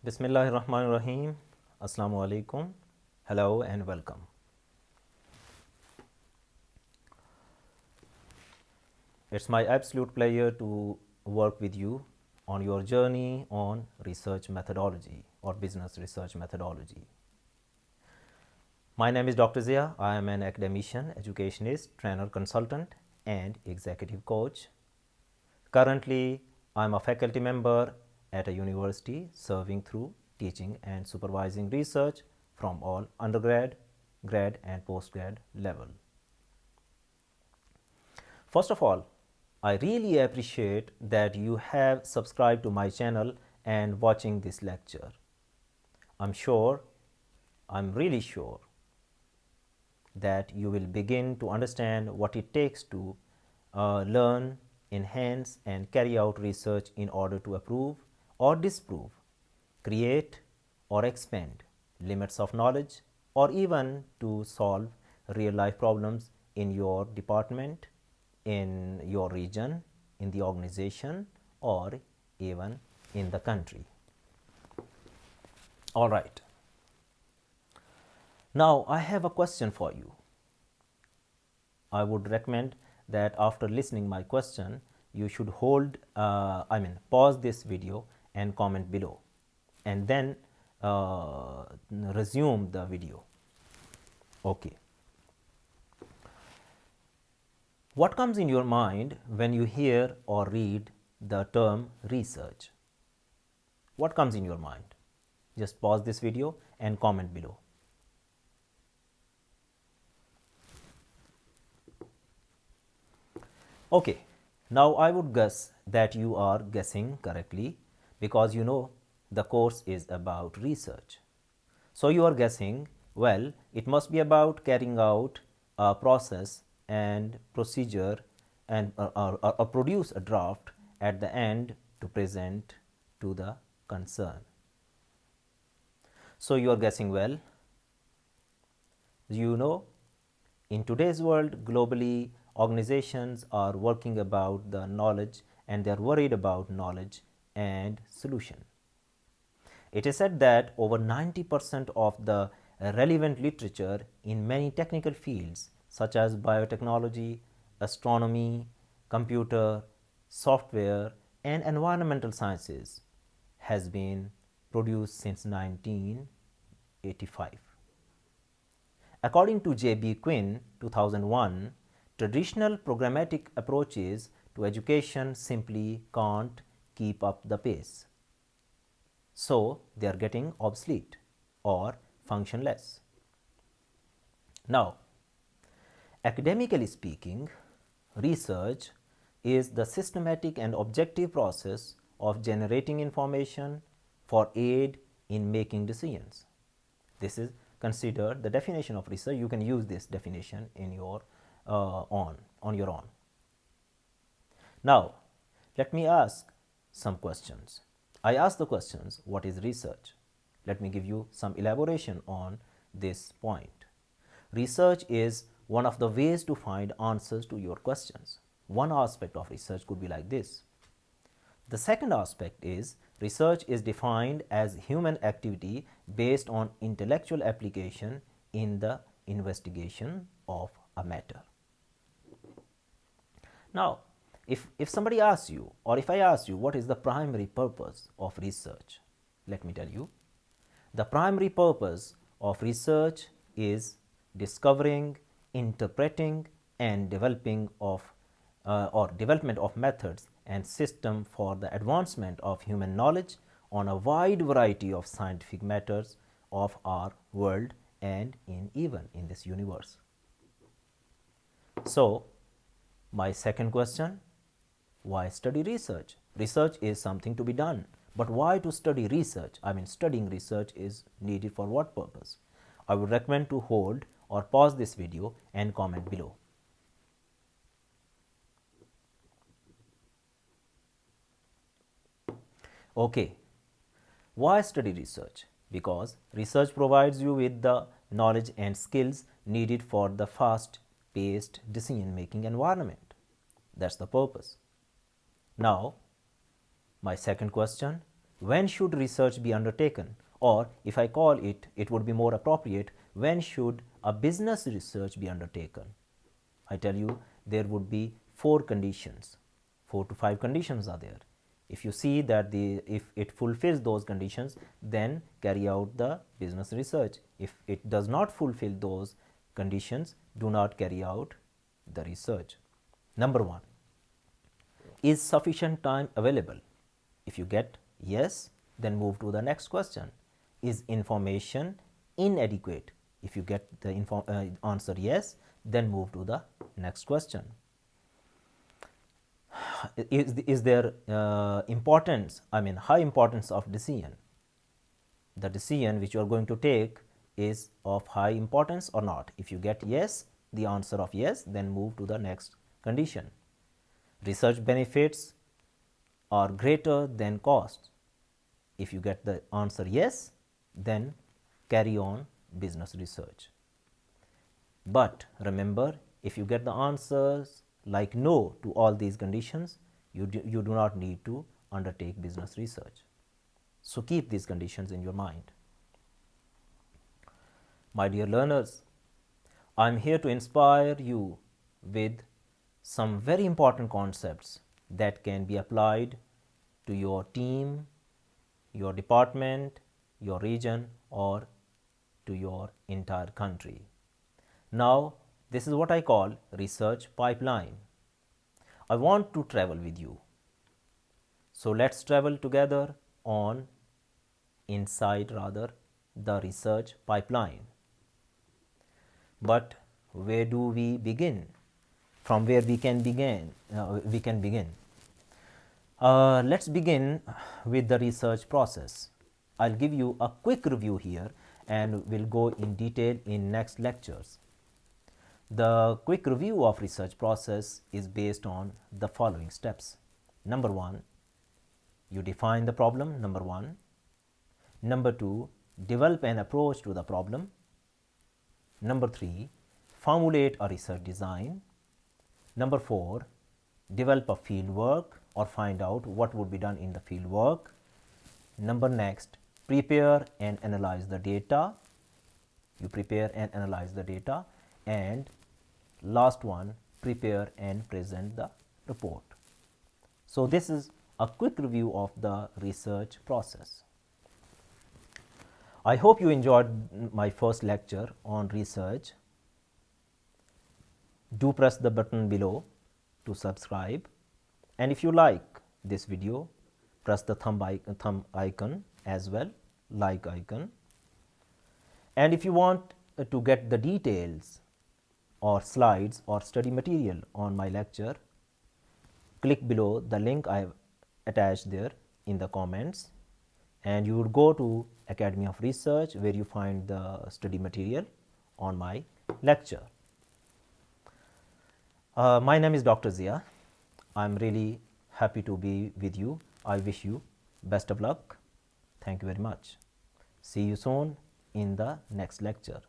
Bismillahirrahmanirrahim. Assalamu alaikum. Hello and welcome. It's my absolute pleasure to work with you on your journey on research methodology or business research methodology. My name is Dr. Zia. I am an academician, educationist, trainer, consultant, and executive coach. Currently, I am a faculty member at a university serving through teaching and supervising research from all undergrad, grad, and postgrad level. First of all, I really appreciate that you have subscribed to my channel and watching this lecture. I'm really sure that you will begin to understand what it takes to learn, enhance, and carry out research in order to approve or disprove, create or expand limits of knowledge, or even to solve real life problems in your department, in your region, in the organization, or even in the country. All right. Now, I have a question for you. I would recommend that after listening my question, you should pause this video and comment below, and then resume the video. Okay. What comes in your mind when you hear or read the term research? What comes in your mind? Just pause this video and comment below. Okay, now I would guess that you are guessing correctly because you know the course is about research. So you are guessing, well, it must be about carrying out a process and procedure and produce a draft at the end to present to the concern. So you are guessing well. You know, in today's world, globally, organizations are working about the knowledge and they are worried about knowledge and solution. It is said that over 90% of the relevant literature in many technical fields such as biotechnology, astronomy, computer, software, and environmental sciences has been produced since 1985. According to J.B. Quinn, 2001, traditional programmatic approaches to education simply can't keep up the pace. So, they are getting obsolete or functionless. Now, academically speaking, research is the systematic and objective process of generating information for aid in making decisions. This is considered the definition of research. You can use this definition in your on your own. Now, let me ask some questions. I ask the questions, what is research? Let me give you some elaboration on this point. Research is one of the ways to find answers to your questions. One aspect of research could be like this. The second aspect is research is defined as human activity based on intellectual application in the investigation of a matter. Now, if somebody asks you, or if I ask you, what is the primary purpose of research? Let me tell you. The primary purpose of research is discovering, interpreting, and development of methods and system for the advancement of human knowledge on a wide variety of scientific matters of our world and even in this universe. So, my second question, why study research? Research is something to be done, but why to study research? I mean, studying research is needed for what purpose? I would recommend to hold or pause this video and comment below. Okay, why study research? Because research provides you with the knowledge and skills needed for the fast-paced decision-making environment. That's the purpose. Now, my second question, when should research be undertaken? Or if I call it, it would be more appropriate, when should a business research be undertaken? I tell you, there would be 4 conditions, 4 to 5 conditions are there. If you see that if it fulfills those conditions, then carry out the business research. If it does not fulfill those conditions, do not carry out the research. Number 1, is sufficient time available? If you get yes, then move to the next question. Is information inadequate? If you get the answer yes, then move to the next question. Is there importance, high importance of decision? The decision which you are going to take is of high importance or not? If you get yes, the answer of yes, then move to the next condition. Research benefits are greater than costs. If you get the answer yes, then carry on business research. But remember, if you get the answers like no to all these conditions, you do not need to undertake business research. So keep these conditions in your mind. My dear learners, I am here to inspire you with some very important concepts that can be applied to your team, your department, your region, or to your entire country. Now, this is what I call research pipeline. I want to travel with you. So let's travel together inside the research pipeline. But where do we begin? From where we can begin? Let's begin with the research process. I'll give you a quick review here and we'll go in detail in next lectures. The quick review of research process is based on the following steps. Number 1, you define the problem, number 1. Number 2, develop an approach to the problem. Number 3, formulate a research design. Number 4, develop a field work or find out what would be done in the field work. Next, prepare and analyze the data. You prepare and analyze the data. And last one, prepare and present the report. So this is a quick review of the research process. I hope you enjoyed my first lecture on research. Do press the button below to subscribe, and if you like this video, press the thumb icon as well, like icon. And if you want to get the details or slides or study material on my lecture, click below the link I have attached there in the comments, and you would go to Academy of Research where you find the study material on my lecture. My name is Dr. Zia. I am really happy to be with you. I wish you best of luck. Thank you very much. See you soon in the next lecture.